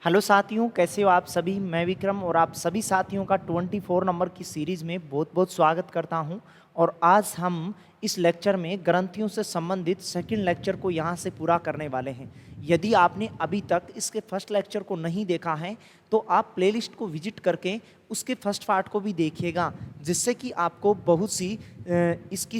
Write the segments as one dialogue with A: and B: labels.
A: Hello साथियों, कैसे हो आप सभी। मैं विक्रम और आप सभी साथियों का 24 नंबर की सीरीज़ में बहुत बहुत स्वागत करता हूं। और आज हम इस लेक्चर में ग्रंथियों से संबंधित सेकंड लेक्चर को यहां से पूरा करने वाले हैं। यदि आपने अभी तक इसके फर्स्ट लेक्चर को नहीं देखा है तो आप प्लेलिस्ट को विजिट करके उसके फर्स्ट पार्ट को भी देखिएगा, जिससे कि आपको बहुत सी इसकी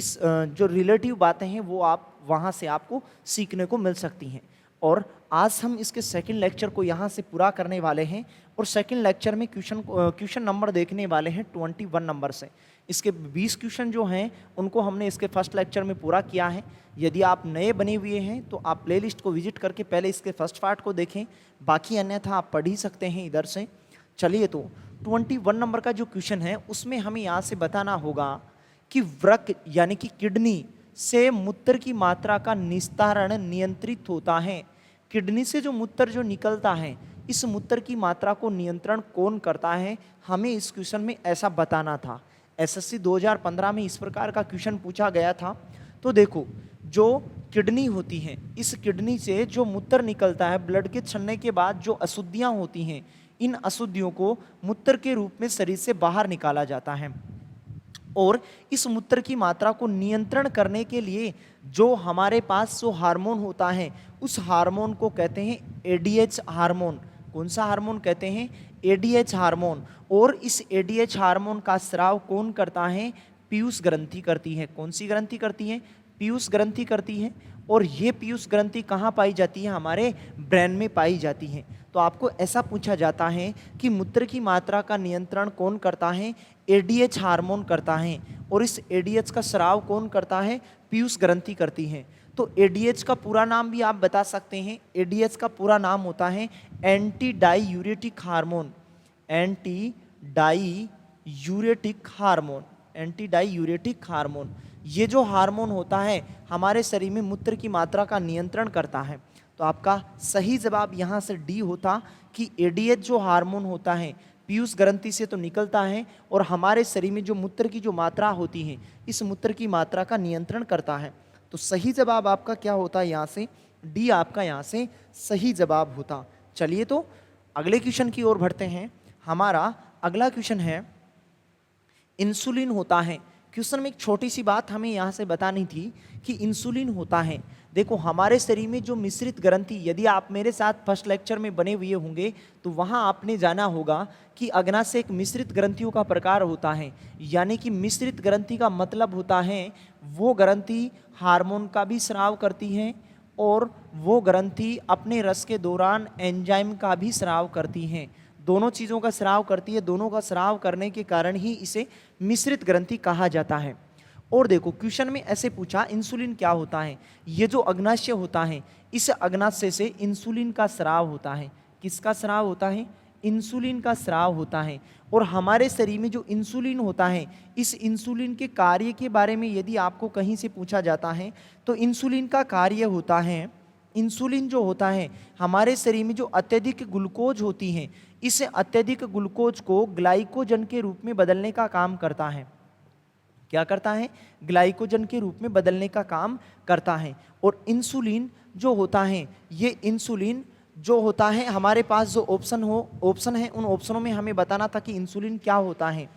A: जो रिलेटिव बातें हैं वो आप वहाँ से आपको सीखने को मिल सकती हैं। और आज हम इसके सेकंड लेक्चर को यहाँ से पूरा करने वाले हैं और सेकंड लेक्चर में क्वेश्चन नंबर देखने वाले हैं 21 नंबर से। इसके 20 क्वेश्चन जो हैं उनको हमने इसके फर्स्ट लेक्चर में पूरा किया है। यदि आप नए बने हुए हैं तो आप प्लेलिस्ट को विजिट करके पहले इसके फर्स्ट पार्ट को देखें, बाकी अन्यथा आप पढ़ ही सकते हैं इधर से। चलिए, तो 21 नंबर का जो क्वेश्चन है उसमें हमें यहाँ से बताना होगा कि वृक्क यानी कि किडनी से मूत्र की मात्रा का निस्तारण नियंत्रित होता है। किडनी से जो मूत्र जो निकलता है, इस मूत्र की मात्रा को नियंत्रण कौन करता है, हमें इस क्वेश्चन में ऐसा बताना था। एसएससी 2015 में इस प्रकार का क्वेश्चन पूछा गया था। तो देखो, जो किडनी होती है, इस किडनी से जो मूत्र निकलता है, ब्लड के छन्ने के बाद जो अशुद्धियाँ होती हैं, इन अशुद्धियों को मूत्र के रूप में शरीर से बाहर निकाला जाता है। और इस मूत्र की मात्रा को नियंत्रण करने के लिए जो हमारे पास जो हार्मोन होता है, उस हार्मोन को कहते हैं एडीएच हार्मोन। कौन सा हार्मोन कहते हैं? ADH hormone. और इस एडीएच हार्मोन का स्राव कौन करता है? पीयूष ग्रंथि करती है। कौन सी ग्रंथि करती है? पीयूष ग्रंथि करती है। और ये पीयूष ग्रंथि कहाँ पाई जाती है? हमारे ब्रेन में पाई जाती है। तो आपको ऐसा पूछा जाता है कि मूत्र की मात्रा का नियंत्रण कौन करता है? एडीएच हार्मोन करता है। और इस एडीएच का स्राव कौन करता है? पीयूष ग्रंथि करती है। तो एडीएच का पूरा नाम भी आप बता सकते हैं। एडीएच का पूरा नाम होता है anti diuretic hormone. Anti diuretic hormone. Anti diuretic hormone, ये जो हार्मोन होता है हमारे शरीर में मूत्र की मात्रा का नियंत्रण करता है। तो आपका सही जवाब यहाँ से डी होता कि एडीएच जो हार्मोन होता है पीयूष ग्रंथि से तो निकलता है और हमारे शरीर में जो मूत्र की जो मात्रा होती है, इस मूत्र की मात्रा का नियंत्रण करता है। तो सही जवाब आपका क्या होता है? यहाँ से डी आपका यहाँ से सही जवाब होता। चलिए, तो अगले क्वेश्चन की ओर बढ़ते हैं। हमारा अगला क्वेश्चन है, इंसुलिन होता है। क्वेश्चन में एक छोटी सी बात हमें यहाँ से बतानी थी कि इंसुलिन होता है। देखो, हमारे शरीर में जो मिश्रित ग्रंथि, यदि आप मेरे साथ फर्स्ट लेक्चर में बने हुए होंगे तो वहाँ आपने जाना होगा कि अग्नाशय एक मिश्रित ग्रंथियों का प्रकार होता है। यानी कि मिश्रित ग्रंथि का मतलब होता है वो ग्रंथि हार्मोन का भी स्राव करती है और वो ग्रंथि अपने रस के दौरान एंजाइम का भी स्राव करती हैं। दोनों चीज़ों का स्राव करती है। दोनों का स्राव करने के कारण ही इसे मिश्रित ग्रंथि कहा जाता है। और देखो, क्वेश्चन में ऐसे पूछा इंसुलिन क्या होता है। ये जो अग्नाशय होता है, इस अग्नाशय से इंसुलिन का स्राव होता है। किसका स्राव होता है? इंसुलिन का स्राव होता है। और हमारे शरीर में जो इंसुलिन होता है, इस इंसुलिन के कार्य के बारे में यदि आपको कहीं से पूछा जाता है तो इंसुलिन का कार्य होता है, इंसुलिन जो होता है हमारे शरीर में जो अत्यधिक ग्लूकोज होती है, इस अत्यधिक ग्लूकोज को ग्लाइकोजन के रूप में बदलने का काम करता है। क्या करता है? ग्लाइकोजन के रूप में बदलने का काम करता है। और इंसुलिन जो होता है, ये इंसुलिन जो होता है, हमारे पास जो ऑप्शन है उन ऑप्शनों में हमें बताना था कि इंसुलिन क्या होता है।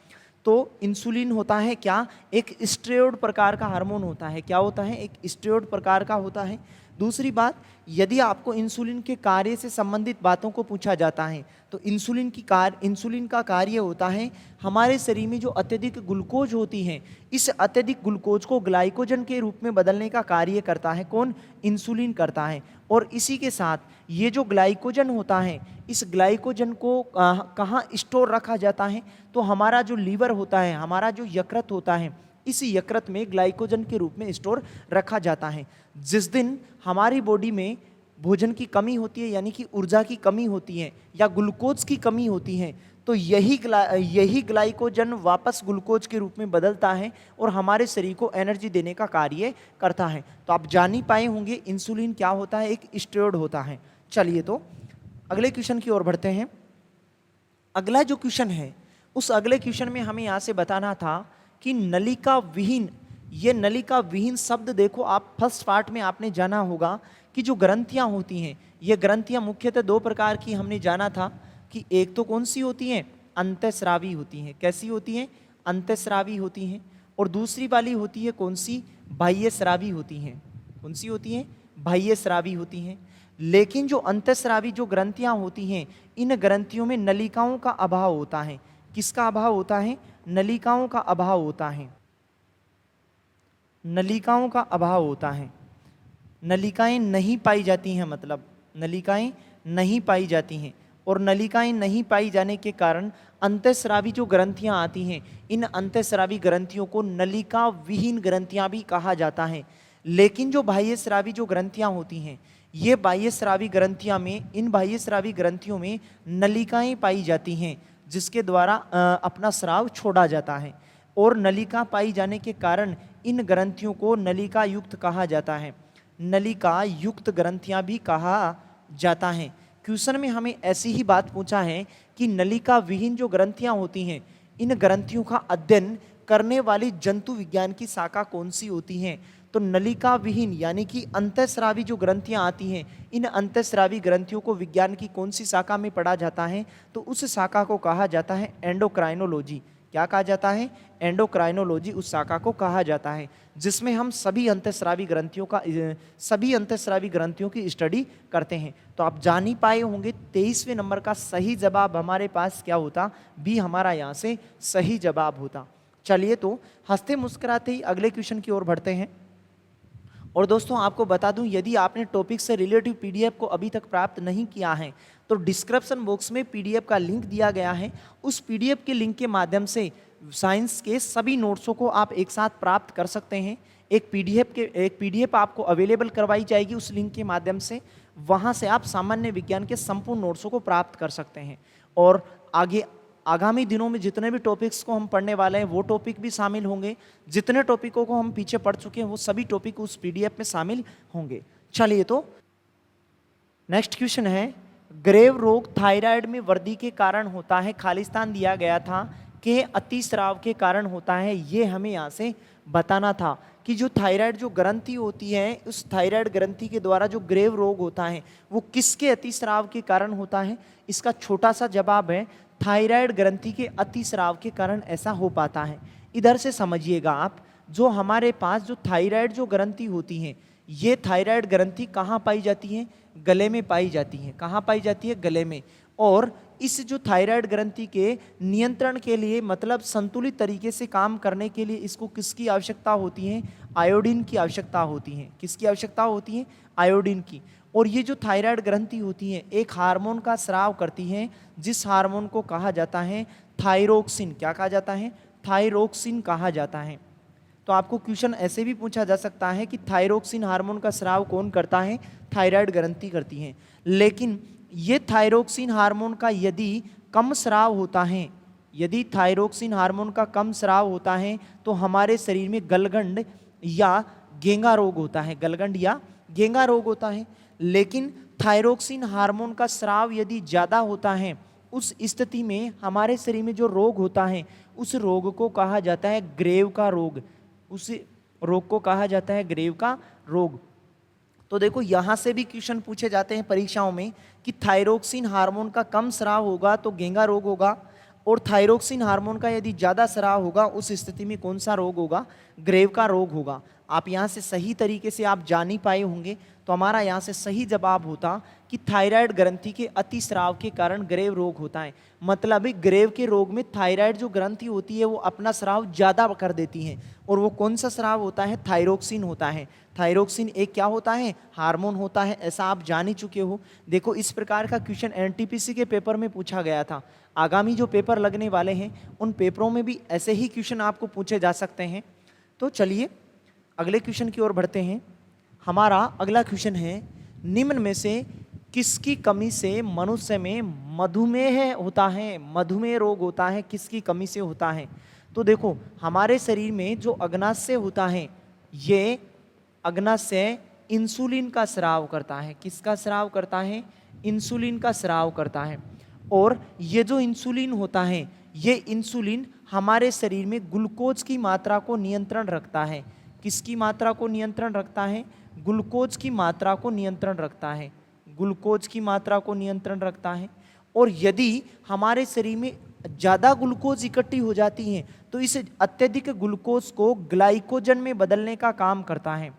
A: तो इंसुलिन होता है क्या? एक स्टेरॉइड प्रकार का हार्मोन होता है। क्या होता है? एक स्टेरॉइड प्रकार का होता है। दूसरी बात, यदि आपको इंसुलिन के कार्य से संबंधित बातों को पूछा जाता है तो इंसुलिन का कार्य होता है हमारे शरीर में जो अत्यधिक ग्लूकोज होती है, इस अत्यधिक ग्लूकोज को ग्लाइकोजन के रूप में बदलने का कार्य करता है। कौन? इंसुलिन करता है। और इसी के साथ ये जो ग्लाइकोजन होता है, इस ग्लाइकोजन को कहाँ स्टोर रखा जाता है? तो हमारा जो लीवर होता है, हमारा जो यकृत होता है, इस यकृत में ग्लाइकोजन के रूप में स्टोर रखा जाता है। जिस दिन हमारी बॉडी में भोजन की कमी होती है, यानी कि ऊर्जा की कमी होती है या ग्लूकोज की कमी होती है, तो यही ग्लाइकोजन वापस ग्लूकोज के रूप में बदलता है और हमारे शरीर को एनर्जी देने का कार्य करता है। तो आप जान ही पाए होंगे इंसुलिन क्या होता है? एक स्टेरॉइड होता है। चलिए, तो अगले क्वेश्चन की ओर बढ़ते हैं। अगला जो क्वेश्चन है, उस अगले क्वेश्चन में हमें यहाँ से बताना था कि नलिका विहीन, ये नलिका विहीन शब्द देखो, आप फर्स्ट पार्ट में आपने जाना होगा कि जो ग्रंथियाँ होती हैं, ये ग्रंथियां मुख्यतः दो प्रकार की हमने जाना था कि एक तो कौन सी होती हैं, अंतःस्रावी होती हैं। कैसी होती हैं, अंतःस्रावी होती हैं। और दूसरी वाली होती है कौन सी, बाह्यस्रावी होती हैं। कौन सी होती हैं, बाह्यस्रावी होती हैं। लेकिन जो अंतःस्रावी जो ग्रंथियां होती हैं, इन ग्रंथियों में नलिकाओं का अभाव होता है। किसका अभाव होता है, नलिकाओं का अभाव होता है। नलिकाओं का अभाव होता है, नलिकाएं नहीं पाई जाती हैं, मतलब नलिकाएं नहीं पाई जाती हैं। और नलिकाएं नहीं पाई जाने के कारण अंतःस्रावी जो ग्रंथियां आती हैं, इन अंतःस्रावी ग्रंथियों को नलिका विहीन ग्रंथियां भी कहा जाता है। लेकिन जो बाह्यस्रावी जो ग्रंथियां होती हैं, ये बाह्यस्रावी ग्रंथियां में, इन बाह्यस्रावी ग्रंथियों में नलिकाएं पाई जाती हैं, जिसके द्वारा अपना स्राव छोड़ा जाता है। और नलिका पाई जाने के कारण इन ग्रंथियों को नलिका युक्त कहा जाता है, नलिका युक्त ग्रंथियां भी कहा जाता है। क्वेश्चन में हमें ऐसी ही बात पूछा है कि नलिका विहीन जो ग्रंथियां होती हैं, इन ग्रंथियों का अध्ययन करने वाली जंतु विज्ञान की शाखा कौन सी होती है। तो नलिका विहीन यानी कि अंतःस्रावी जो ग्रंथियां आती हैं, इन अंतःस्रावी ग्रंथियों को विज्ञान की कौन सी शाखा में पढ़ा जाता है, तो उस शाखा को कहा जाता है एंडोक्राइनोलॉजी। क्या कहा जाता है, एंडोक्राइनोलॉजी उस शाखा को कहा जाता है, जिसमें हम सभी अंतःस्रावी ग्रंथियों की स्टडी करते हैं। तो आप जान ही पाए होंगे 23वें नंबर का सही जवाब हमारे पास क्या होता, बी हमारा यहाँ से सही जवाब होता। चलिए तो हंसते मुस्कुराते ही अगले क्वेश्चन की ओर बढ़ते हैं। और दोस्तों आपको बता दूं, यदि आपने टॉपिक से रिलेटिव पीडीएफ को अभी तक प्राप्त नहीं किया है, तो डिस्क्रिप्शन बॉक्स में पीडीएफ का लिंक दिया गया है। उस पीडीएफ के लिंक के माध्यम से साइंस के सभी नोट्सों को आप एक साथ प्राप्त कर सकते हैं। एक पीडीएफ आपको अवेलेबल करवाई जाएगी उस लिंक के माध्यम से। वहाँ से आप सामान्य विज्ञान के संपूर्ण नोट्सों को प्राप्त कर सकते हैं। और आगामी दिनों में जितने भी टॉपिक्स को हम पढ़ने वाले हैं, वो टॉपिक भी शामिल होंगे। जितने टॉपिकों को हम पीछे पढ़ चुके हैं, वो सभी टॉपिक उस पीडीएफ में शामिल होंगे। चलिए तो नेक्स्ट क्वेश्चन है, ग्रेव रोग थायराइड में वृद्धि के कारण होता है। खालिस्तान दिया गया था कि अतिस्राव के कारण होता है। ये हमें यहाँ से बताना था कि जो थायराइड जो ग्रंथि होती है, उस थायराइड ग्रंथि के द्वारा जो ग्रेव रोग होता है, वो किसके अतिस्राव के कारण होता है। इसका छोटा सा जवाब है, थायराइड ग्रंथि के अतिस्राव के कारण ऐसा हो पाता है। इधर से समझिएगा आप, जो हमारे पास जो थायराइड जो ग्रंथि होती हैं, ये थायराइड ग्रंथि कहाँ पाई जाती है, गले में पाई जाती है। कहाँ पाई जाती है, गले में। और इस जो थायराइड ग्रंथि के नियंत्रण के लिए, मतलब संतुलित तरीके से काम करने के लिए, इसको किसकी आवश्यकता होती है, आयोडीन की आवश्यकता होती है। किसकी आवश्यकता होती है, आयोडीन की। और ये जो थायराइड ग्रंथि होती है, एक हार्मोन का स्राव करती है, जिस हार्मोन को कहा जाता है थायरोक्सिन। क्या कहा जाता है, थायरोक्सिन कहा जाता है। तो आपको क्वेश्चन ऐसे भी पूछा जा सकता है कि थायरोक्सिन हार्मोन का स्राव कौन करता है, थायराइड ग्रंथि करती है। लेकिन ये थायरोक्सिन हार्मोन का यदि कम स्राव होता है, यदि थायरोक्सिन हार्मोन का कम स्राव होता है, तो हमारे शरीर में गलगंड या घेंगा रोग होता है, गलगंड या घेंगा रोग होता है। लेकिन थायरोक्सिन हार्मोन का स्राव यदि ज़्यादा होता है, उस स्थिति में हमारे शरीर में जो रोग होता है, उस रोग को कहा जाता है ग्रेव का रोग। उस रोग को कहा जाता है ग्रेव का रोग। तो देखो, यहाँ से भी क्वेश्चन पूछे जाते हैं परीक्षाओं में कि थायरोक्सिन हार्मोन का कम स्राव होगा तो घेंगा रोग होगा, और थायरोक्सिन हार्मोन का यदि ज़्यादा स्राव होगा, उस स्थिति में कौन सा रोग होगा, ग्रेव का रोग होगा। आप यहाँ से सही तरीके से आप जान ही पाए होंगे। तो हमारा यहाँ से सही जवाब होता कि थायराइड ग्रंथि के अतिस्राव के कारण ग्रेव रोग होता है। मतलब ग्रेव के रोग में थायराइड जो ग्रंथि होती है, वो अपना स्राव ज़्यादा कर देती है। और वो कौन सा स्राव होता है, थायरोक्सिन होता है। थायरोक्सिन एक क्या होता है, हार्मोन होता है, ऐसा आप जान ही चुके हो। देखो, इस प्रकार का क्वेश्चन एनटीपीसी के पेपर में पूछा गया था। आगामी जो पेपर लगने वाले हैं, उन पेपरों में भी ऐसे ही क्वेश्चन आपको पूछे जा सकते हैं। तो चलिए अगले क्वेश्चन की ओर बढ़ते हैं। हमारा अगला क्वेश्चन है, निम्न में से किसकी कमी से मनुष्य में मधुमेह होता है, मधुमेह रोग होता है, किसकी कमी से होता है। तो देखो, हमारे शरीर में जो अग्नाशय होता है, ये अग्नाशय इंसुलिन का स्राव करता है। किसका स्राव करता है, इंसुलिन का स्राव करता है। और ये जो इंसुलिन होता है, ये इंसुलिन हमारे शरीर में ग्लूकोज की मात्रा को नियंत्रण रखता है। किसकी मात्रा को नियंत्रण रखता है, ग्लूकोज की मात्रा को नियंत्रण रखता है। ग्लूकोज की मात्रा को नियंत्रण रखता है। और यदि हमारे शरीर में ज़्यादा ग्लूकोज इकट्ठी हो जाती है तो इस अत्यधिक ग्लूकोज को ग्लाइकोजन में बदलने का काम करता है,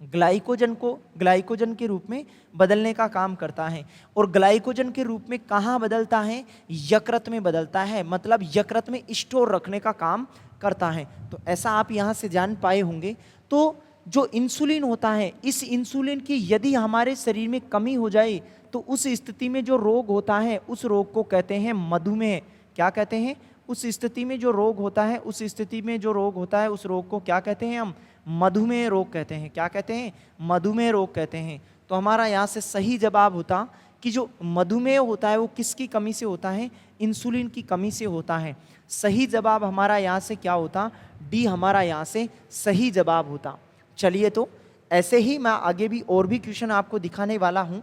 A: ग्लाइकोजन को ग्लाइकोजन के रूप में बदलने का काम करता है। और ग्लाइकोजन के रूप में कहाँ बदलता है? यकृत में बदलता है, मतलब यकृत में स्टोर रखने का काम करता है। तो ऐसा आप यहाँ से जान पाए होंगे। तो जो इंसुलिन होता है, इस इंसुलिन की यदि हमारे शरीर में कमी हो जाए तो उस स्थिति में जो रोग होता है उस रोग को कहते हैं मधुमेह। क्या कहते हैं? उस स्थिति में जो रोग होता है, उस स्थिति में जो रोग होता है उस रोग को क्या कहते हैं? हम मधुमेह रोग कहते हैं। क्या कहते हैं? मधुमेह रोग कहते हैं। तो हमारा यहाँ से सही जवाब होता कि जो मधुमेह होता है वो किसकी कमी से होता है? इंसुलिन की कमी से होता है। सही जवाब हमारा यहाँ से क्या होता? डी हमारा यहाँ से सही जवाब होता। चलिए, तो ऐसे ही मैं आगे भी और भी क्वेश्चन आपको दिखाने वाला हूँ।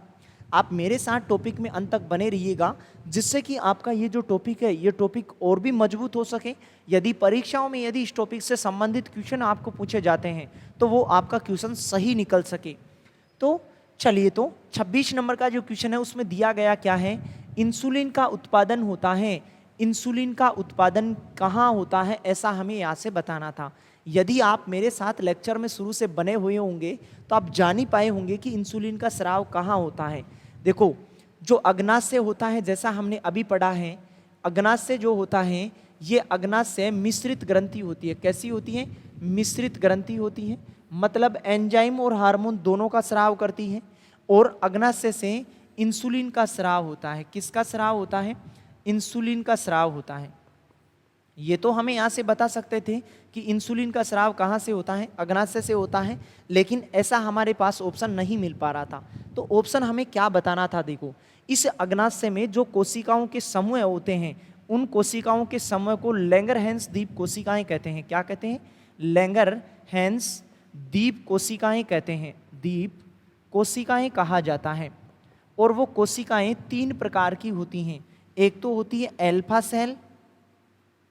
A: आप मेरे साथ टॉपिक में अंत तक बने रहिएगा, जिससे कि आपका ये जो टॉपिक है ये टॉपिक और भी मजबूत हो सके। यदि परीक्षाओं में यदि इस टॉपिक से संबंधित क्वेश्चन आपको पूछे जाते हैं तो वो आपका क्वेश्चन सही निकल सके। तो चलिए, तो 26 नंबर का जो क्वेश्चन है उसमें दिया गया क्या है? इंसुलिन का उत्पादन होता है। इंसुलिन का उत्पादन कहाँ होता है, ऐसा हमें यहाँ से बताना था। यदि आप मेरे साथ लेक्चर में शुरू से बने हुए होंगे तो आप जान ही पाए होंगे कि इंसुलिन का स्राव कहाँ होता है। देखो, जो अग्नाशय होता है, जैसा हमने अभी पढ़ा है, अग्नाशय जो होता है ये अग्नाशय मिश्रित ग्रंथि होती है। कैसी होती है? मिश्रित ग्रंथि होती है, मतलब एंजाइम और हार्मोन दोनों का स्राव करती है। और अग्नाशय से इंसुलिन का स्राव होता है। किसका स्राव होता है? इंसुलिन का स्राव होता है। ये तो हमें यहाँ से बता सकते थे कि इंसुलिन का स्राव कहाँ से होता है? अग्नाशय से होता है, लेकिन ऐसा हमारे पास ऑप्शन नहीं मिल पा रहा था। तो ऑप्शन हमें क्या बताना था? देखो, इस अग्नाशय में जो कोशिकाओं के समूह होते हैं उन कोशिकाओं के समूह को लैंगरहैंस द्वीप कोशिकाएं कहते हैं। क्या कहते हैं? लैंगरहैंस द्वीप कोशिकाएं कहते हैं। द्वीप कोशिकाएं कहा जाता है। और वो कोशिकाएं 3 प्रकार की होती हैं। एक तो होती है एल्फा सेल,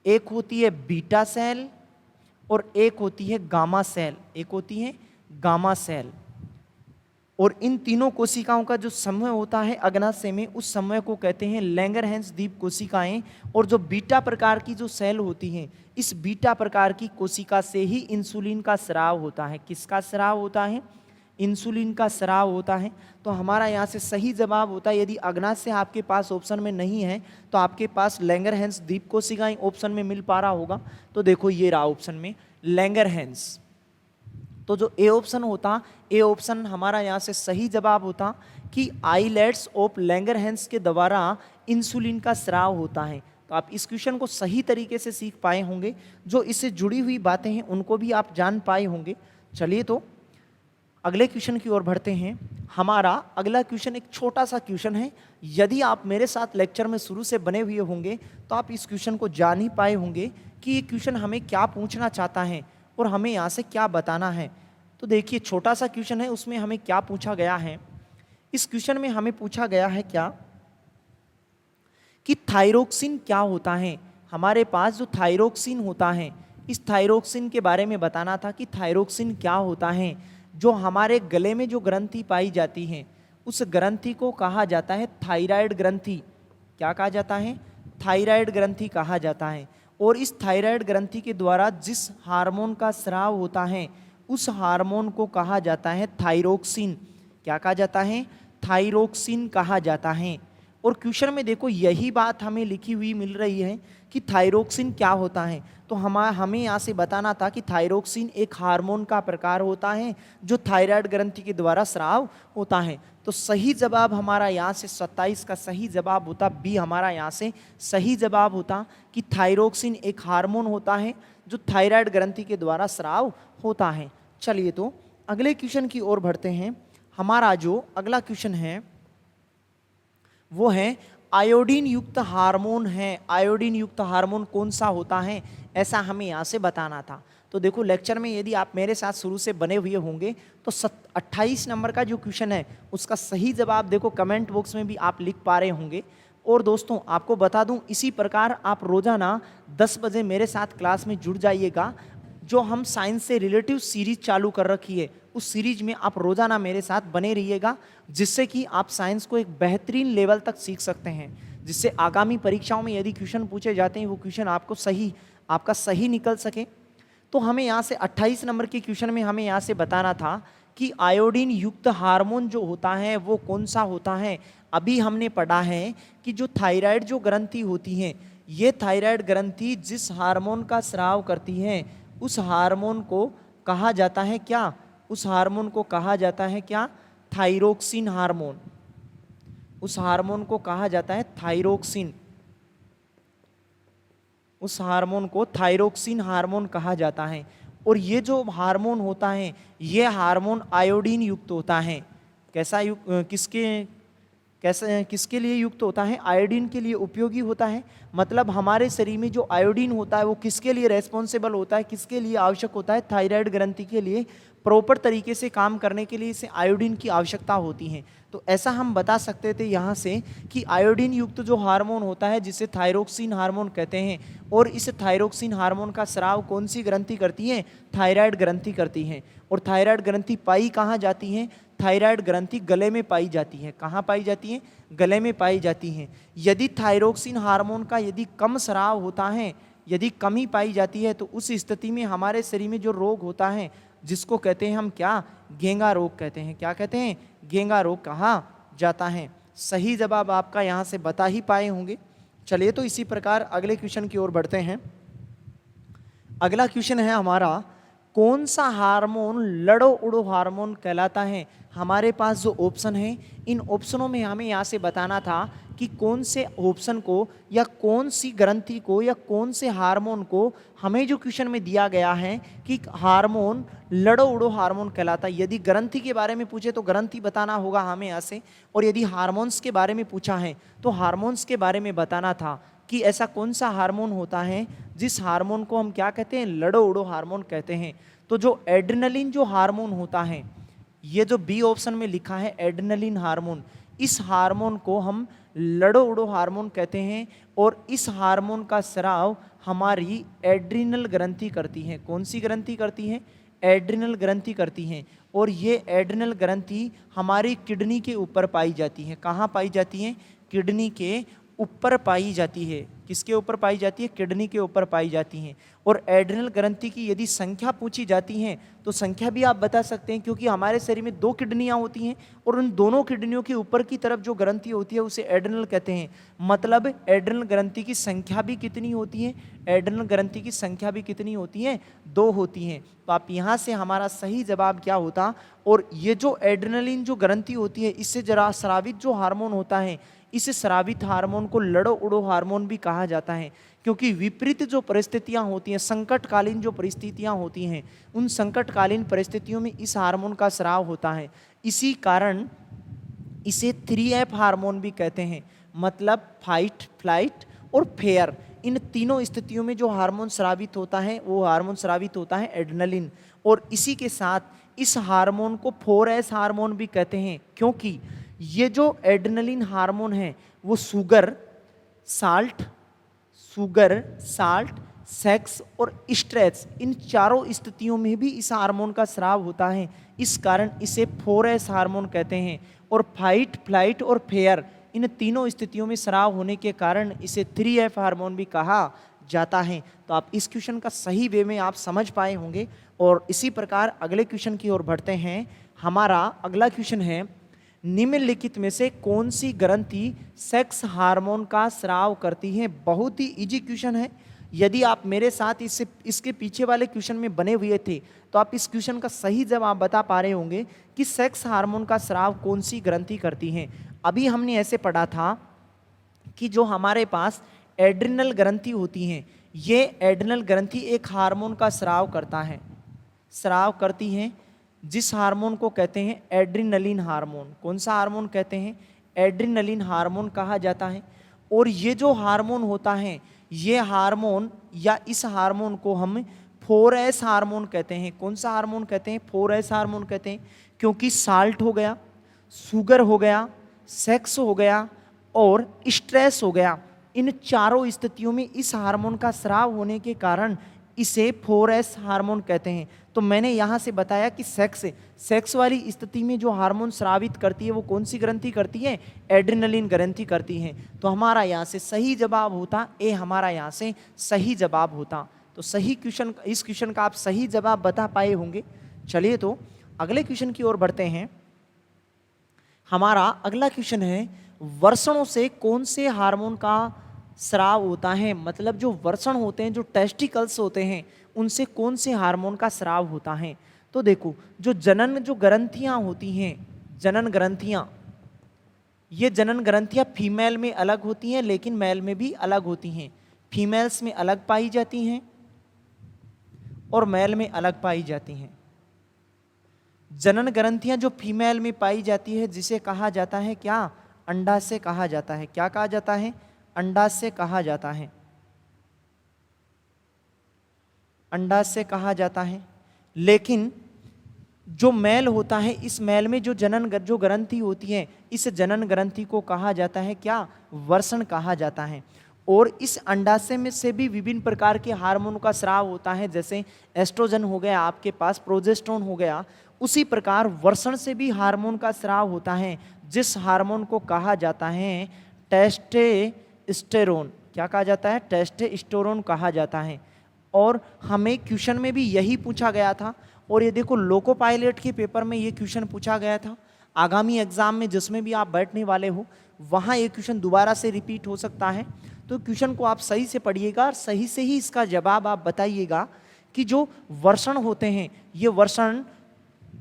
A: एक होती है बीटा सेल और एक होती है गामा सेल। एक होती है गामा सेल। और इन तीनों कोशिकाओं का जो समूह होता है अग्नाशय में, उस समूह को कहते हैं लैंगरहैंस द्वीप कोशिकाएं। और जो बीटा प्रकार की जो सेल होती हैं, इस बीटा प्रकार की कोशिका से ही इंसुलिन का स्राव होता है। किसका स्राव होता है? इंसुलिन का स्राव होता है। तो हमारा यहाँ से सही जवाब होता है, यदि अग्नाशय आपके पास ऑप्शन में नहीं है तो आपके पास लैंगरहैंस द्वीप कोशिकाएं ऑप्शन में मिल पा रहा होगा। तो देखो, ये रहा ऑप्शन में लैंगरहैंस। तो जो ए ऑप्शन होता, ए ऑप्शन हमारा यहाँ से सही जवाब होता कि आइलेट्स ऑफ लैंगरहैंस के द्वारा इंसुलिन का स्राव होता है। तो आप इस क्वेश्चन को सही तरीके से सीख पाए होंगे। जो इससे जुड़ी हुई बातें हैं उनको भी आप जान पाए होंगे। चलिए, तो अगले क्वेश्चन की ओर बढ़ते हैं। हमारा अगला क्वेश्चन एक छोटा सा क्वेश्चन है। यदि आप मेरे साथ लेक्चर में शुरू से बने हुए होंगे तो आप इस क्वेश्चन को जान ही पाए होंगे कि ये क्वेश्चन हमें क्या पूछना चाहता है और हमें यहाँ से क्या बताना है। तो देखिए, छोटा सा क्वेश्चन है, उसमें हमें क्या पूछा गया है। इस क्वेश्चन में हमें पूछा गया है क्या कि थायरोक्सिन क्या होता है। हमारे पास जो थायरोक्सिन होता है, इस थायरोक्सिन के बारे में बताना था कि थायरोक्सिन क्या होता है। जो हमारे गले में जो ग्रंथि पाई जाती है उस ग्रंथि को कहा जाता है थायराइड ग्रंथि। क्या कहा जाता है? थायराइड ग्रंथि कहा जाता है। और इस थायराइड ग्रंथि के द्वारा जिस हार्मोन का स्राव होता है उस हार्मोन को कहा जाता है थायरोक्सिन। क्या कहा जाता है? थायरोक्सिन कहा जाता है। और क्वेश्चन में देखो, यही बात हमें लिखी हुई मिल रही है कि थायरोक्सिन क्या होता है। तो हमें यहाँ से बताना था कि थायरोक्सिन एक हार्मोन का प्रकार होता है जो थायराइड ग्रंथि के द्वारा स्राव होता है। तो सही जवाब हमारा यहाँ से 27 का सही जवाब होता, बी हमारा यहाँ से सही जवाब होता कि थायरोक्सिन एक हार्मोन होता है जो थायराइड ग्रंथि के द्वारा स्राव होता है। चलिए, तो अगले क्वेश्चन की ओर बढ़ते हैं। हमारा जो अगला क्वेश्चन है वो है आयोडीन युक्त हार्मोन है। आयोडीन युक्त हार्मोन कौन सा होता है, ऐसा हमें यहाँ से बताना था। तो देखो, लेक्चर में यदि आप मेरे साथ शुरू से बने हुए होंगे तो 28 नंबर का जो क्वेश्चन है उसका सही जवाब देखो कमेंट बॉक्स में भी आप लिख पा रहे होंगे। और दोस्तों, आपको बता दूं, इसी प्रकार आप रोजाना 10 बजे मेरे साथ क्लास में जुड़ जाइएगा। जो हम साइंस से रिलेटिव सीरीज चालू कर रखी है उस सीरीज में आप रोजाना मेरे साथ बने रहिएगा, जिससे कि आप साइंस को एक बेहतरीन लेवल तक सीख सकते हैं, जिससे आगामी परीक्षाओं में यदि क्वेश्चन पूछे जाते हैं वो क्वेश्चन आपका सही निकल सके। तो हमें यहाँ से 28 नंबर के क्वेश्चन में हमें यहाँ से बताना था कि आयोडीन युक्त हार्मोन जो होता है वो कौन सा होता है। अभी हमने पढ़ा है कि जो थायराइड जो ग्रंथि होती है, ये थायराइड ग्रंथि जिस हार्मोन का स्राव करती है उस हार्मोन को कहा जाता है क्या? उस हार्मोन को कहा जाता है क्या? Thyroxine hormone. उस हार्मोन को कहा जाता है थायरोक्सिन। उस हार्मोन को थायरोक्सिन हार्मोन कहा जाता है। और ये जो हार्मोन होता है ये हार्मोन आयोडीन युक्त होता है। कैसा किसके लिए युक्त होता है? आयोडीन के लिए उपयोगी होता है। मतलब हमारे शरीर में जो आयोडीन होता है वो किसके लिए रेस्पॉन्सिबल होता है, किसके लिए आवश्यक होता है? थायराइड ग्रंथि के लिए प्रॉपर तरीके से काम करने के लिए इसे आयोडीन की आवश्यकता होती है। तो ऐसा हम बता सकते थे यहाँ से कि आयोडीन युक्त जो हार्मोन होता है जिसे थायरोक्सिन हार्मोन कहते हैं, और इस थायरोक्सिन हार्मोन का स्राव कौन सी ग्रंथि करती है? थायराइड ग्रंथि करती है। और थायराइड ग्रंथि पाई कहाँ जाती है? थायराइड ग्रंथि गले में पाई जाती है। कहाँ पाई जाती है? गले में पाई जाती है। यदि थायरोक्सिन हार्मोन का यदि कम स्राव होता है, यदि कमी पाई जाती है, तो उस स्थिति में हमारे शरीर में जो रोग होता है जिसको कहते हैं हम क्या? घेंगा रोग कहते हैं। क्या कहते हैं? घेंगा रोग कहा जाता है। सही जवाब आपका यहाँ से बता ही पाए होंगे। चलिए तो इसी प्रकार अगले क्वेश्चन की ओर बढ़ते हैं। अगला क्वेश्चन है हमारा, कौन सा हार्मोन लड़ो उड़ो हार्मोन कहलाता है? हमारे पास जो ऑप्शन है इन ऑप्शनों में हमें यहाँ से बताना था कि कौन से ऑप्शन को या कौन सी ग्रंथि को या कौन से हार्मोन को हमें जो क्वेश्चन में दिया गया है कि हार्मोन लड़ो उड़ो हार्मोन कहलाता है। यदि ग्रंथि के बारे में पूछे तो ग्रंथि बताना होगा हमें यहाँ से, और यदि हार्मोन्स के बारे में पूछा है तो हार्मोन्स के बारे में बताना था कि ऐसा कौन सा हार्मोन होता है जिस हार्मोन को हम क्या कहते हैं? लड़ो उड़ो हार्मोन कहते हैं। तो जो एड्रेनलिन जो हार्मोन होता है, ये जो बी ऑप्शन में लिखा है एड्रेनलिन हार्मोन, इस हार्मोन को हम लड़ो उड़ो हार्मोन कहते हैं। और इस हार्मोन का स्राव हमारी एड्रिनल ग्रंथि करती है। कौन सी ग्रंथि करती है? एड्रिनल ग्रंथि करती है। और ये एड्रिनल ग्रंथि हमारी किडनी के ऊपर पाई जाती है। कहाँ पाई जाती है? किडनी के ऊपर पाई जाती है। किसके ऊपर पाई जाती है? किडनी के ऊपर पाई जाती हैं। और एड्रिनल ग्रंथि की यदि संख्या पूछी जाती है तो संख्या भी आप बता सकते हैं, क्योंकि हमारे शरीर में 2 किडनियां होती हैं और उन दोनों किडनियों के ऊपर की तरफ जो ग्रंथि होती है उसे एड्रिनल कहते हैं। मतलब एड्रिनल ग्रंथि की संख्या भी कितनी होती है? एड्रिनल ग्रंथि की संख्या भी कितनी होती है? 2 होती हैं। तो आप यहाँ से हमारा सही जवाब क्या होता? और ये जो एड्रेनलिन जो ग्रंथि होती है इससे जरा स्रावित जो हार्मोन होता है, इस स्रावित हार्मोन को लड़ो उड़ो हार्मोन भी कहा जाता है, क्योंकि विपरीत जो परिस्थितियां होती हैं, संकटकालीन जो परिस्थितियां होती हैं, उन संकटकालीन परिस्थितियों में इस हार्मोन का स्राव होता है। इसी कारण इसे 3F हार्मोन भी कहते हैं। मतलब फाइट, फ्लाइट और फेयर, इन तीनों स्थितियों में जो हार्मोन स्रावित होता है वो हार्मोन स्रावित होता है एड्रेनलिन। और इसी के साथ इस हार्मोन को 4S हार्मोन भी कहते हैं, क्योंकि ये जो एड्रेनलिन हार्मोन है वो शुगर, साल्ट, सेक्स और स्ट्रेस, इन चारों स्थितियों में भी इस हार्मोन का स्राव होता है। इस कारण इसे 4S हार्मोन कहते हैं। और फाइट, फ्लाइट और फेयर, इन तीनों स्थितियों में स्राव होने के कारण इसे 3F हार्मोन भी कहा जाता है। तो आप इस क्वेश्चन का सही वे में आप समझ पाए होंगे। और इसी प्रकार अगले क्वेश्चन की ओर बढ़ते हैं। हमारा अगला क्वेश्चन है, निम्नलिखित में से कौन सी ग्रंथि सेक्स हार्मोन का स्राव करती है? बहुत ही इजी क्वेश्चन है। यदि आप मेरे साथ इसके पीछे वाले क्वेश्चन में बने हुए थे तो आप इस क्वेश्चन का सही जवाब बता पा रहे होंगे कि सेक्स हार्मोन का स्राव कौन सी ग्रंथि करती है। अभी हमने ऐसे पढ़ा था कि जो हमारे पास एड्रिनल ग्रंथि होती हैं, ये एड्रिनल ग्रंथि एक हार्मोन का स्राव करती हैं जिस हार्मोन को कहते हैं एड्रिनलिन हार्मोन। कौन सा हार्मोन कहते हैं? एड्रिनलिन हार्मोन कहा जाता है। और ये जो हार्मोन होता है, ये हार्मोन या इस हार्मोन को हम 4S हार्मोन कहते हैं। कौन सा हार्मोन कहते हैं? 4S हार्मोन कहते हैं, क्योंकि साल्ट हो गया, शुगर हो गया, सेक्स हो गया और स्ट्रेस हो गया, इन चारों स्थितियों में इस हार्मोन का स्राव होने के कारण इसे 4S हार्मोन कहते हैं। तो मैंने यहाँ से बताया कि सेक्स वाली स्थिति में जो हार्मोन स्रावित करती है वो कौन सी ग्रंथि करती है? एड्रेनलिन ग्रंथि करती है। तो हमारा यहाँ से सही जवाब होता ए, हमारा यहाँ से सही जवाब होता। तो सही क्वेश्चन, इस क्वेश्चन का आप सही जवाब बता पाए होंगे। चलिए तो अगले क्वेश्चन की ओर बढ़ते हैं। हमारा अगला क्वेश्चन है, वर्षणों से कौन से हार्मोन का स्राव होता है? मतलब जो वर्षण होते हैं, जो टेस्टिकल्स होते हैं, उनसे कौन से हार्मोन का स्राव होता है? तो देखो, जो ग्रंथियां होती हैं, जनन ग्रंथियां, ये जनन ग्रंथियां फीमेल में अलग होती हैं लेकिन मेल में भी अलग होती हैं। फीमेल्स में अलग पाई जाती हैं और मेल में अलग पाई जाती हैं। जनन ग्रंथियां जो फीमेल में पाई जाती है जिसे कहा जाता है क्या? अंडाशय कहा जाता है। क्या कहा जाता है? अंडाशय कहा जाता है। अंडाशय कहा जाता है। लेकिन जो मेल होता है, इस मेल में जो ग्रंथि होती है, इस जनन ग्रंथि को कहा जाता है क्या? वर्षण कहा जाता है। और इस अंडाशय में से भी विभिन्न प्रकार के हार्मोन का स्राव होता है, जैसे एस्ट्रोजन हो गया आपके पास, प्रोजेस्टेरोन हो गया। उसी प्रकार वर्षण से भी हार्मोन का स्राव होता है, जिस हार्मोन को कहा जाता है टेस्टोस्टेरोन। क्या कहा जाता है? टेस्टोस्टेरोन कहा जाता है। और हमें क्वेश्चन में भी यही पूछा गया था। और ये देखो, लोको पायलट के पेपर में ये क्वेश्चन पूछा गया था। आगामी एग्जाम में जिसमें भी आप बैठने वाले हो, वहाँ ये क्वेश्चन दोबारा से रिपीट हो सकता है। तो क्वेश्चन को आप सही से पढ़िएगा और सही से ही इसका जवाब आप बताइएगा कि जो वर्षण होते हैं, ये वर्षण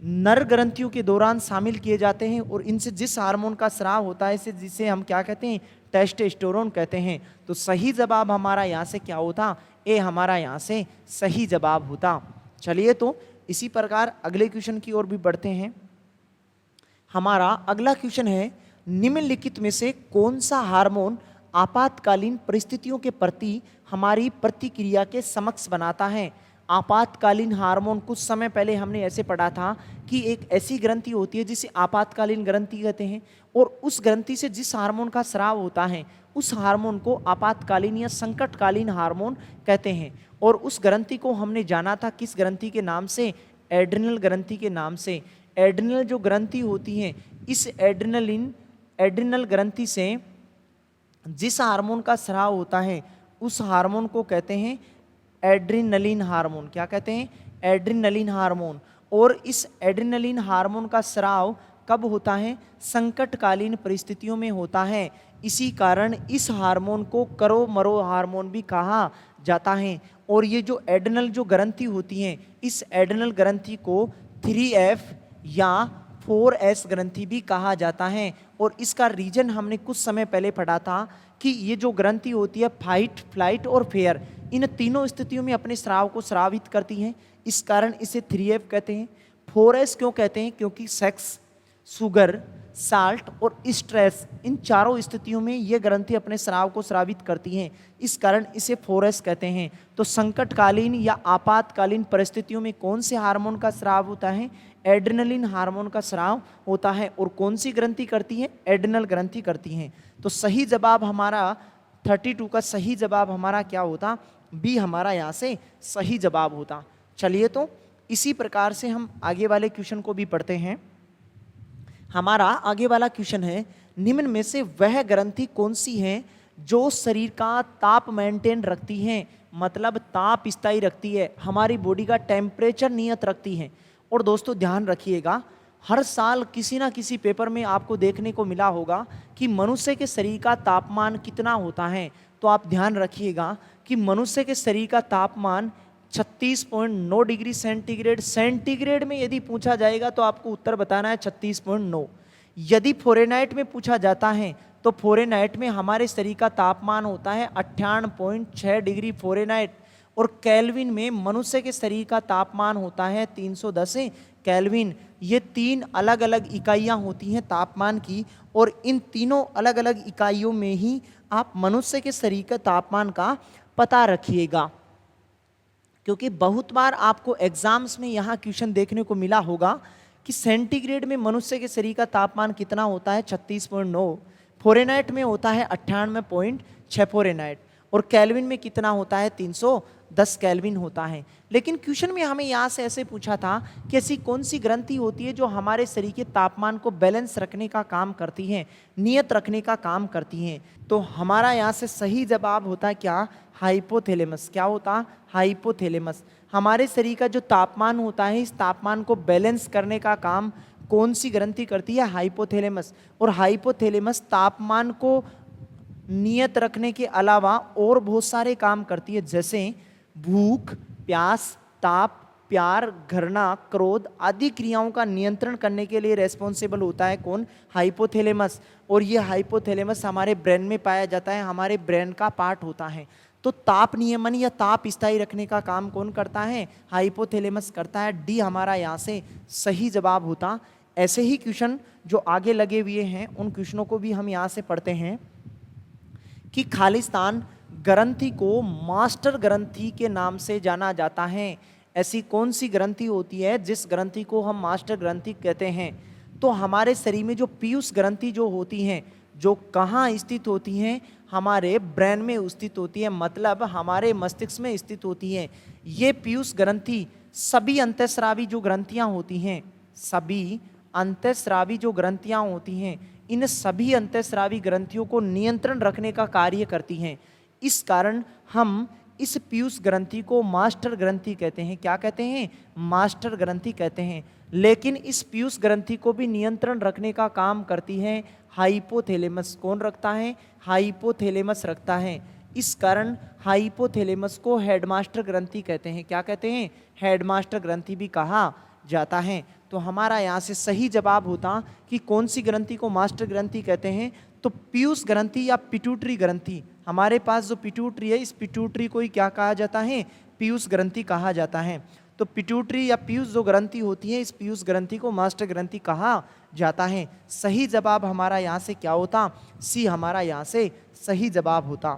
A: नर ग्रंथियों के दौरान शामिल किए जाते हैं और इनसे जिस हार्मोन का स्राव होता है, जिसे हम क्या कहते हैं? टेस्टोस्टेरोन कहते हैं। तो सही जवाब हमारा यहाँ से क्या होता? ए, हमारा यहाँ से सही जवाब होता। चलिए तो इसी प्रकार अगले क्वेश्चन की ओर भी बढ़ते हैं। हमारा अगला क्वेश्चन है, निम्नलिखित में से कौन सा हार्मोन आपातकालीन परिस्थितियों के प्रति हमारी प्रतिक्रिया के समक्ष बनाता है? आपातकालीन हार्मोन, कुछ समय पहले हमने ऐसे पढ़ा था कि एक ऐसी ग्रंथि होती है जिसे आपातकालीन ग्रंथि कहते हैं, और उस ग्रंथि से जिस हार्मोन का स्राव होता है उस हार्मोन को आपातकालीन या संकटकालीन हार्मोन कहते हैं। और उस ग्रंथि को हमने जाना था किस ग्रंथि के नाम से? एड्रिनल ग्रंथि के नाम से। एड्रिनल जो ग्रंथि होती है, इस एड्रिनल ग्रंथि से जिस हार्मोन का स्राव होता है उस हार्मोन को कहते हैं एड्रिनलिन हार्मोन। क्या कहते हैं? Adrenaline hormone. और इस एड्रिनलिन हार्मोन का स्राव कब होता है? संकटकालीन परिस्थितियों में होता है। इसी कारण इस हार्मोन को करो मरो हार्मोन भी कहा जाता है। और ये जो एड्रिनल जो ग्रंथि होती है, इस एड्रिनल ग्रंथि को 3F या 4S ग्रंथि भी कहा जाता है। और इसका रीजन हमने कुछ समय पहले पढ़ा था कि ये जो ग्रंथि होती है फाइट, फ्लाइट और फेयर, इन तीनों स्थितियों में अपने स्राव को स्रावित करती हैं। इस कारण इसे 3F कहते हैं। 4S क्यों कहते हैं? क्योंकि सेक्स, शुगर, साल्ट और स्ट्रेस, इन चारों स्थितियों में ये ग्रंथि अपने स्राव को स्रावित करती हैं। इस कारण इसे 4S कहते हैं। तो संकटकालीन या आपातकालीन परिस्थितियों में कौन से हार्मोन का स्राव होता है? एड्रिनलिन हार्मोन का स्राव होता है। और कौन सी ग्रंथि करती है? एड्रिनल ग्रंथि करती है। तो सही जवाब हमारा 32 का सही जवाब हमारा क्या होता? बी, हमारा यहाँ से सही जवाब होता। चलिए तो इसी प्रकार से हम आगे वाले क्वेश्चन को भी पढ़ते हैं। हमारा आगे वाला क्वेश्चन है, निम्न में से वह ग्रंथि कौन सी है जो शरीर का ताप मेंटेन रखती है? मतलब ताप स्थायी रखती है, हमारी बॉडी का टेम्परेचर नियत रखती है। और दोस्तों ध्यान रखिएगा, हर साल किसी ना किसी पेपर में आपको देखने को मिला होगा कि मनुष्य के शरीर का तापमान कितना होता है। तो आप ध्यान रखिएगा कि मनुष्य के शरीर का तापमान 36.9 डिग्री सेंटीग्रेड। सेंटीग्रेड में यदि पूछा जाएगा तो आपको उत्तर बताना है 36.9। यदि फ़ारेनहाइट में पूछा जाता है तो फ़ारेनहाइट में हमारे शरीर का तापमान होता है 98.6 डिग्री फ़ारेनहाइट। और केल्विन में मनुष्य के शरीर का तापमान होता है 310 केल्विन। ये तीन अलग अलग इकाइयाँ होती हैं तापमान की, और इन तीनों अलग अलग इकाइयों में ही आप मनुष्य के शरीर के तापमान का पता रखिएगा। क्योंकि बहुत बार आपको एग्जाम्स में यहाँ क्वेश्चन देखने को मिला होगा कि सेंटीग्रेड में मनुष्य के शरीर का तापमान कितना होता है? 36.9। फ़ारेनहाइट में होता है 98.6 फ़ारेनहाइट। और केल्विन में कितना होता है, 310 केल्विन होता है। लेकिन क्वेश्चन में हमें यहाँ से ऐसे पूछा था कि ऐसी कौन सी ग्रंथि होती है जो हमारे शरीर के तापमान को बैलेंस रखने का काम करती है, नियत रखने का काम करती है। तो हमारा यहाँ से सही जवाब होता क्या, हाइपोथैलेमस। क्या होता, हाइपोथैलेमस। हमारे शरीर का जो तापमान होता है, इस तापमान को बैलेंस करने का काम कौन सी ग्रंथि करती है, हाइपोथैलेमस। और हाइपोथैलेमस तापमान को नियत रखने के अलावा और बहुत सारे काम करती है, जैसे भूख, प्यास, ताप, प्यार, घृणा, क्रोध आदि क्रियाओं का नियंत्रण करने के लिए रेस्पॉन्सिबल होता है कौन, हाइपोथैलेमस। और ये हाइपोथैलेमस हमारे ब्रेन में पाया जाता है, हमारे ब्रेन का पार्ट होता है। तो ताप नियमन या ताप स्थायी रखने का काम कौन करता है, हाइपोथैलेमस करता है। डी हमारा यहाँ से सही जवाब होता। ऐसे ही क्वेश्चन जो आगे लगे हुए हैं उन क्वेश्चनों को भी हम यहाँ से पढ़ते हैं कि खालिस्तान ग्रंथि को मास्टर ग्रंथि के नाम से जाना जाता है। ऐसी कौन सी ग्रंथि होती है जिस ग्रंथि को हम मास्टर ग्रंथि कहते हैं। तो हमारे शरीर में जो पीयूष ग्रंथि जो होती हैं, जो कहाँ स्थित होती हैं, हमारे ब्रेन में स्थित होती है, मतलब हमारे मस्तिष्क में स्थित होती है। ये पीयूष ग्रंथि सभी अंतःस्रावी जो ग्रंथियाँ होती हैं, सभी अंतःस्रावी जो ग्रंथियाँ होती हैं, इन सभी अंतःस्रावी ग्रंथियों को नियंत्रण रखने का कार्य करती हैं। इस कारण हम इस पीयूष ग्रंथि को मास्टर ग्रंथि कहते हैं। क्या कहते हैं, मास्टर ग्रंथि कहते हैं। लेकिन इस पीयूष ग्रंथि को भी नियंत्रण रखने का काम करती है हाइपोथैलेमस। कौन रखता है, हाइपोथैलेमस रखता है। इस कारण हाइपोथैलेमस को हेडमास्टर ग्रंथि कहते हैं। क्या कहते हैं, हेडमास्टर ग्रंथि भी कहा जाता है। तो हमारा यहाँ से सही जवाब होता कि कौन सी ग्रंथि को मास्टर ग्रंथि कहते हैं, तो पीयूष ग्रंथि या पिट्यूटरी ग्रंथि। हमारे पास जो पिट्यूटरी है, इस पिट्यूटरी को ही क्या कहा जाता है, पीयूष ग्रंथि कहा जाता है। तो पिट्यूटरी या पीयूष जो ग्रंथि होती है, इस पीयूष ग्रंथि को मास्टर ग्रंथि कहा जाता है। सही जवाब हमारा यहाँ से क्या होता, सी हमारा यहाँ से सही जवाब होता।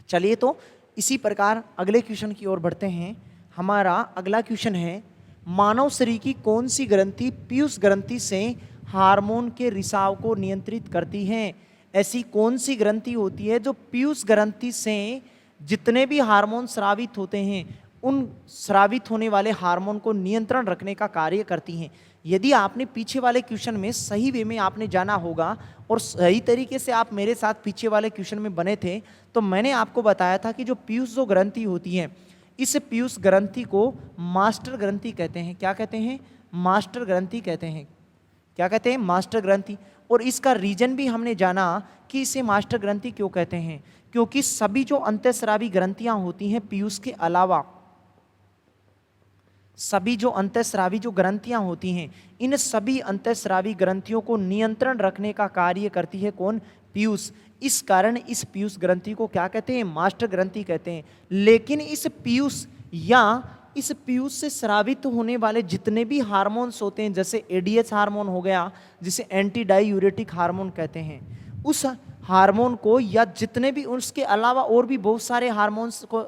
A: चलिए तो इसी प्रकार अगले क्वेश्चन की ओर बढ़ते हैं। हमारा अगला क्वेश्चन है, मानव शरीर की कौन सी ग्रंथि पीयूष ग्रंथि से हार्मोन के रिसाव को नियंत्रित करती है। ऐसी कौन सी ग्रंथि होती है जो पीयूष ग्रंथि से जितने भी हार्मोन स्रावित होते हैं, उन स्रावित होने वाले हार्मोन को नियंत्रण रखने का कार्य करती हैं। यदि आपने पीछे वाले क्वेश्चन में सही वे में आपने जाना होगा और सही तरीके से आप मेरे साथ पीछे वाले क्वेश्चन में बने थे, तो मैंने आपको बताया था कि जो पीयूष जो ग्रंथि होती है, इस पीयूष ग्रंथि को मास्टर ग्रंथि कहते हैं। क्या कहते हैं, मास्टर ग्रंथि कहते हैं। क्या कहते हैं, मास्टर ग्रंथि। और इसका रीजन भी हमने जाना कि इसे मास्टर ग्रंथि क्यों कहते हैं, क्योंकि सभी जो अंतःस्रावी ग्रंथियां होती हैं पीयूष के अलावा, सभी जो अंतःस्रावी जो ग्रंथियां होती हैं, इन सभी अंतःस्रावी ग्रंथियों को नियंत्रण रखने का कार्य करती है कौन, पीयूष। इस कारण इस पीयूष ग्रंथि को क्या कहते हैं, मास्टर ग्रंथि कहते हैं। लेकिन इस पीयूष या इस पीयूष से स्रावित होने वाले जितने भी हार्मोन्स होते हैं, जैसे एडीएच हार्मोन हो गया, जिसे एंटी डाईयूरेटिक हार्मोन कहते हैं, उस हार्मोन को या जितने भी उसके अलावा और भी बहुत सारे हार्मोन्स को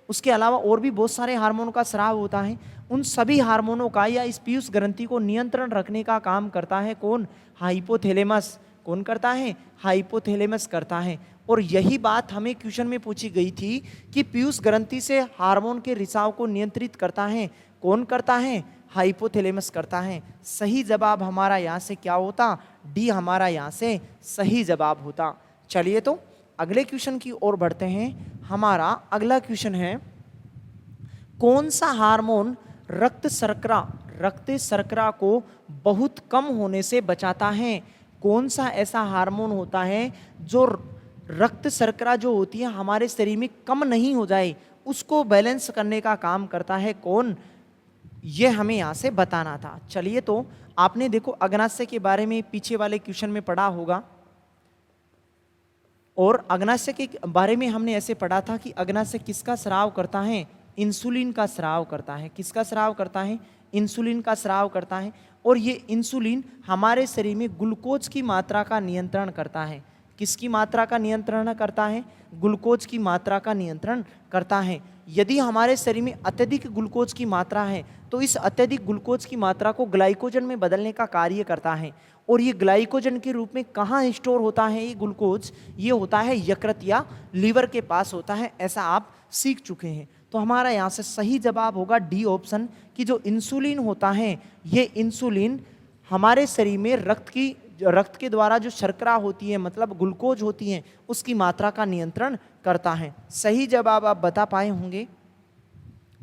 A: उसके अलावा और भी बहुत सारे हार्मोन का स्राव होता है, उन सभी हार्मोनों का या इस पीयूष ग्रंथि को नियंत्रण रखने का काम करता है कौन, हाइपोथैलेमस। कौन करता है, हाइपोथैलेमस करता है। और यही बात हमें क्वेश्चन में पूछी गई थी कि पीयूष ग्रंथि से हार्मोन के रिसाव को नियंत्रित करता है कौन करता है, हाइपोथैलेमस करता है। सही जवाब हमारा यहाँ से क्या होता, डी हमारा यहाँ से सही जवाब होता। चलिए तो अगले क्वेश्चन की ओर बढ़ते हैं। हमारा अगला क्वेश्चन है, कौन सा हार्मोन रक्त शर्करा को बहुत कम होने से बचाता है। कौन सा ऐसा हार्मोन होता है जो रक्त शर्करा जो होती है हमारे शरीर में कम नहीं हो जाए, उसको बैलेंस करने का काम करता है कौन, ये हमें यहाँ से बताना था। चलिए तो आपने देखो अग्नाशय के बारे में पीछे वाले क्वेश्चन में पढ़ा होगा, और अग्नाशय के बारे में हमने ऐसे पढ़ा था कि अग्नाशय किसका स्राव करता है, इंसुलिन का स्राव करता है। किसका स्राव करता है, इंसुलिन का स्राव करता है। और ये इंसुलिन हमारे शरीर में ग्लूकोज की मात्रा का नियंत्रण करता है। किसकी मात्रा का नियंत्रण करता है, ग्लूकोज की मात्रा का नियंत्रण करता है। यदि हमारे शरीर में अत्यधिक ग्लूकोज की मात्रा है तो इस अत्यधिक ग्लूकोज की मात्रा को ग्लाइकोजन में बदलने का कार्य करता है। और ये ग्लाइकोजन के रूप में कहाँ स्टोर होता है ये ग्लूकोज? ये होता है यकृत या लीवर के पास होता है, ऐसा आप सीख चुके हैं। तो हमारा यहाँ से सही जवाब होगा डी ऑप्शन, कि जो इंसुलिन होता है ये इंसुलिन हमारे शरीर में रक्त के द्वारा जो शर्करा होती है, मतलब ग्लूकोज होती है, उसकी मात्रा का नियंत्रण करता है। सही जवाब आप बता पाए होंगे।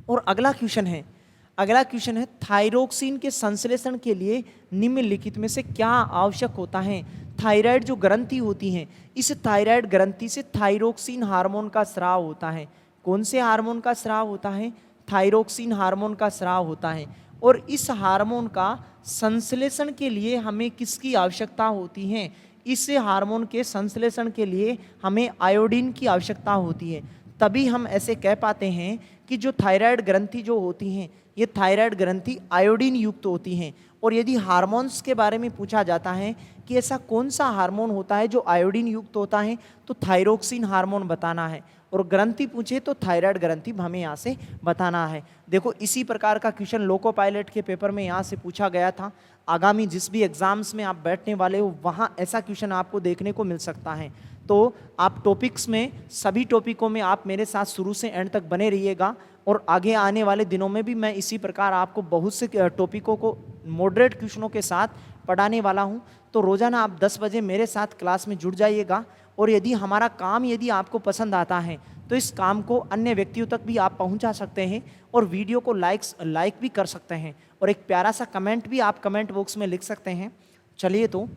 A: और अगला क्वेश्चन है थायरोक्सिन के संश्लेषण के लिए निम्नलिखित में से क्या आवश्यक होता है? थायराइड जो ग्रंथि होती है, इस थायराइड ग्रंथि से थायरोक्सिन हार्मोन का स्राव होता है। कौन से हार्मोन का स्राव होता है? थायरोक्सिन हार्मोन का स्राव होता है। और इस हार्मोन का संश्लेषण के लिए हमें किसकी आवश्यकता होती है? इस हार्मोन के संश्लेषण के लिए हमें आयोडीन की आवश्यकता होती है। तभी हम ऐसे कह पाते हैं कि जो थायराइड ग्रंथि जो होती हैं, ये थायराइड ग्रंथि आयोडीन युक्त होती हैं। और यदि हार्मोन्स के बारे में पूछा जाता है कि ऐसा कौन सा हार्मोन होता है जो आयोडीन युक्त होता है, तो थायरोक्सिन हार्मोन बताना है। और ग्रंथि पूछे तो थायराइड ग्रंथि हमें यहाँ से बताना है। देखो इसी प्रकार का क्वेश्चन लोको पायलट के पेपर में यहाँ से पूछा गया था। आगामी जिस भी एग्जाम्स में आप बैठने वाले हो वहाँ ऐसा क्वेश्चन आपको देखने को मिल सकता है। तो आप टॉपिक्स में, सभी टॉपिकों में आप मेरे साथ शुरू से एंड तक बने रहिएगा। और आगे आने वाले दिनों में भी मैं इसी प्रकार आपको बहुत से टॉपिकों को मॉडरेट क्वेश्चनों के साथ पढ़ाने वाला हूँ। तो रोज़ाना आप 10 बजे मेरे साथ क्लास में जुड़ जाइएगा। और यदि हमारा काम यदि आपको पसंद आता है तो इस काम को अन्य व्यक्तियों तक भी आप पहुंचा सकते हैं और वीडियो को लाइक भी कर सकते हैं। और एक प्यारा सा कमेंट भी आप कमेंट बॉक्स में लिख सकते हैं। चलिए तो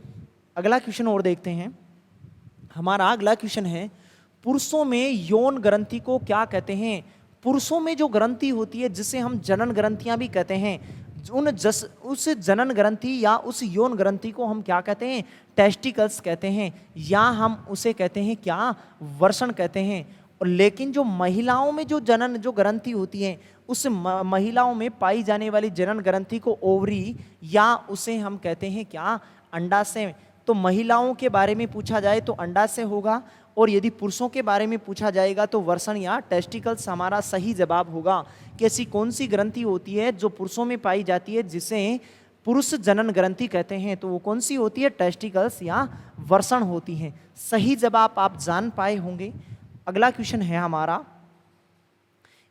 A: अगला क्वेश्चन और देखते हैं। हमारा अगला क्वेश्चन है, पुरुषों में यौन ग्रंथि को क्या कहते हैं? पुरुषों में जो ग्रंथि होती है जिसे हम जनन ग्रंथियां भी कहते हैं, उस जनन ग्रंथि या उस यौन ग्रंथि को हम क्या कहते हैं? टेस्टिकल्स कहते हैं, या हम उसे कहते हैं क्या? वर्षण कहते हैं। और लेकिन जो महिलाओं में जो जनन जो ग्रंथि होती है, उस महिलाओं में पाई जाने वाली जनन ग्रंथि को ओवरी, या उसे हम कहते हैं क्या? अंडाशय। तो महिलाओं के बारे में पूछा जाए तो अंडाशय होगा, और यदि पुरुषों के बारे में पूछा जाएगा तो वर्षण या टेस्टिकल्स हमारा सही जवाब होगा। कि ऐसी कौन सी ग्रंथि होती है जो पुरुषों में पाई जाती है जिसे पुरुष जनन ग्रंथि कहते हैं? तो वो कौन सी होती है? टेस्टिकल्स या वर्षण होती है। सही जवाब आप जान पाए होंगे। अगला क्वेश्चन है हमारा,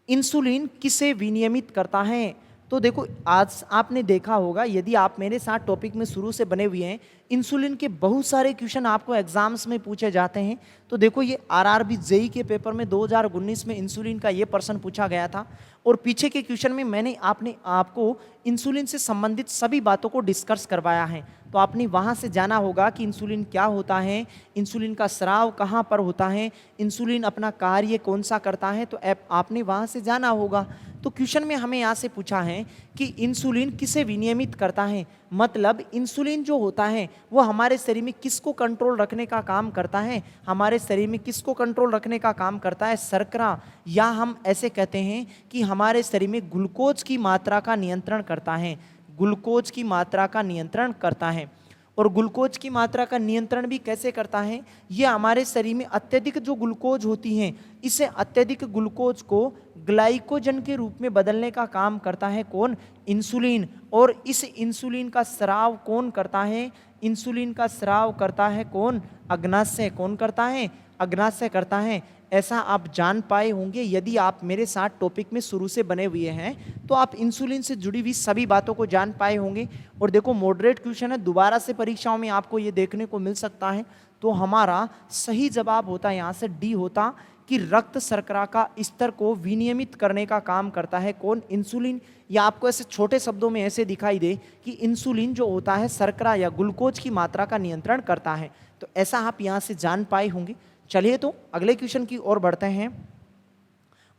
A: इंसुलिन किसे विनियमित करता है? तो देखो आज आपने देखा होगा, यदि आप मेरे साथ टॉपिक में शुरू से बने हुए हैं, इंसुलिन के बहुत सारे क्वेश्चन आपको एग्जाम्स में पूछे जाते हैं। तो देखो ये आरआरबी जेई के पेपर में 2019 में इंसुलिन का ये प्रश्न पूछा गया था। और पीछे के क्वेश्चन में मैंने आपको इंसुलिन से संबंधित सभी बातों को डिस्कस करवाया है। तो आपने वहाँ से जाना होगा कि इंसुलिन क्या होता है, इंसुलिन का स्राव कहाँ पर होता है, इंसुलिन अपना कार्य कौन सा करता है, तो आपने वहाँ से जाना होगा। तो क्वेश्चन में हमें यहाँ से पूछा है कि इंसुलिन किसे विनियमित करता है, मतलब इंसुलिन जो होता है वो हमारे शरीर में किसको कंट्रोल रखने का काम करता है? हमारे शरीर में किसको कंट्रोल रखने का काम करता है? शर्करा, या हम ऐसे कहते हैं कि हमारे शरीर में ग्लूकोज की मात्रा का नियंत्रण करता है। ग्लूकोज की मात्रा का नियंत्रण करता है। और ग्लूकोज की मात्रा का नियंत्रण भी कैसे करता है? ये हमारे शरीर में अत्यधिक जो ग्लूकोज होती हैं, इसे अत्यधिक ग्लूकोज को ग्लाइकोजन के रूप में बदलने का काम करता है कौन? इंसुलिन। और इस इंसुलिन का स्राव कौन करता है? इंसुलिन का स्राव करता है कौन? अग्नाशय। कौन करता है? अग्नाशय करता है। ऐसा आप जान पाए होंगे। यदि आप मेरे साथ टॉपिक में शुरू से बने हुए हैं तो आप इंसुलिन से जुड़ी हुई सभी बातों को जान पाए होंगे। और देखो मॉडरेट क्वेश्चन है, दोबारा से परीक्षाओं में आपको ये देखने को मिल सकता है। तो हमारा सही जवाब होता है यहाँ से डी होता, कि रक्त शर्करा का स्तर को विनियमित करने का काम करता है कौन? इंसुलिन। या आपको ऐसे छोटे शब्दों में ऐसे दिखाई दे कि इंसुलिन जो होता है शर्करा या ग्लूकोज की मात्रा का नियंत्रण करता है। तो ऐसा आप यहाँ से जान पाए होंगे। चलिए तो अगले क्वेश्चन की ओर बढ़ते हैं।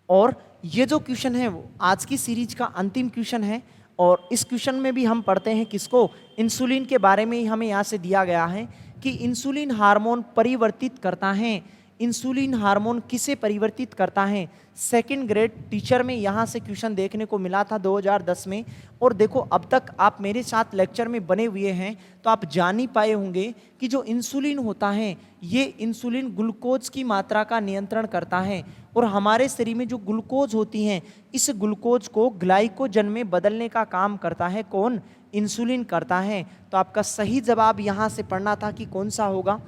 A: और ये जो क्वेश्चन है वो आज की सीरीज का अंतिम क्वेश्चन है। और इस क्वेश्चन में भी हम पढ़ते हैं किसको? इंसुलिन के बारे में ही हमें यहाँ से दिया गया है कि इंसुलिन हार्मोन परिवर्तित करता है। इंसुलिन हार्मोन किसे परिवर्तित करता है? सेकंड ग्रेड टीचर में यहाँ से क्वेश्चन देखने को मिला था 2010 में। और देखो अब तक आप मेरे साथ लेक्चर में बने हुए हैं तो आप जान ही पाए होंगे कि जो इंसुलिन होता है ये इंसुलिन ग्लूकोज की मात्रा का नियंत्रण करता है। और हमारे शरीर में जो ग्लूकोज होती हैं, इस ग्लूकोज को ग्लाइकोजन में बदलने का काम करता है कौन? इंसुलिन करता है। तो आपका सही जवाब यहाँ से पढ़ना था कि कौन सा होगा,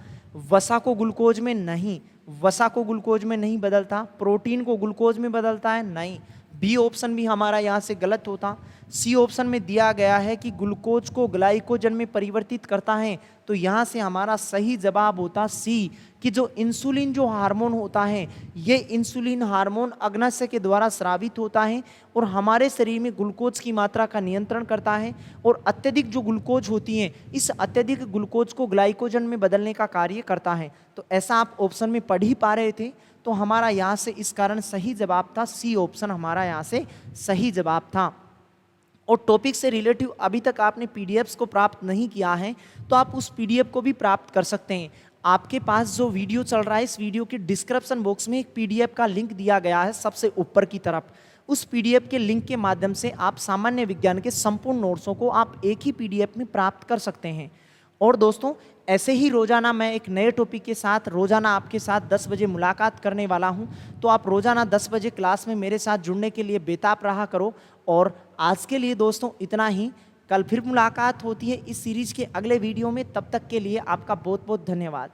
A: वसा को ग्लूकोज में नहीं, वसा को ग्लूकोज में नहीं बदलता। प्रोटीन को ग्लूकोज में बदलता है, नहीं। बी ऑप्शन भी हमारा यहाँ से गलत होता। सी ऑप्शन में दिया गया है कि ग्लूकोज को ग्लाइकोजन में परिवर्तित करता है, तो यहाँ से हमारा सही जवाब होता सी, कि जो इंसुलिन जो हार्मोन होता है, ये इंसुलिन हार्मोन अग्नाशय के द्वारा स्रावित होता है और हमारे शरीर में ग्लूकोज की मात्रा का नियंत्रण करता है, और अत्यधिक जो ग्लूकोज होती है, इस अत्यधिक ग्लूकोज को ग्लाइकोजन में बदलने का कार्य करता है। तो ऐसा आप ऑप्शन में पढ़ ही पा रहे थे, तो हमारा यहाँ से इस कारण सही जवाब था सी ऑप्शन, हमारा यहाँ से सही जवाब था। और टॉपिक से रिलेटिव अभी तक आपने पीडीएफ्स को प्राप्त नहीं किया है, तो आप उस पीडीएफ को भी प्राप्त कर सकते हैं। आपके पास जो वीडियो चल रहा है, इस वीडियो के डिस्क्रिप्शन बॉक्स में एक पीडीएफ का लिंक दिया गया है सबसे ऊपर की तरफ। उस पीडीएफ के लिंक के माध्यम से आप सामान्य विज्ञान के संपूर्ण नोट्सों को आप एक ही पीडीएफ में प्राप्त कर सकते हैं। और दोस्तों, ऐसे ही रोजाना मैं एक नए टॉपिक के साथ रोजाना आपके साथ 10 बजे मुलाकात करने वाला हूं, तो आप रोजाना 10 बजे क्लास में मेरे साथ जुड़ने के लिए बेताब रहा करो। और आज के लिए दोस्तों इतना ही, कल फिर मुलाकात होती है इस सीरीज के अगले वीडियो में। तब तक के लिए आपका बहुत बहुत धन्यवाद।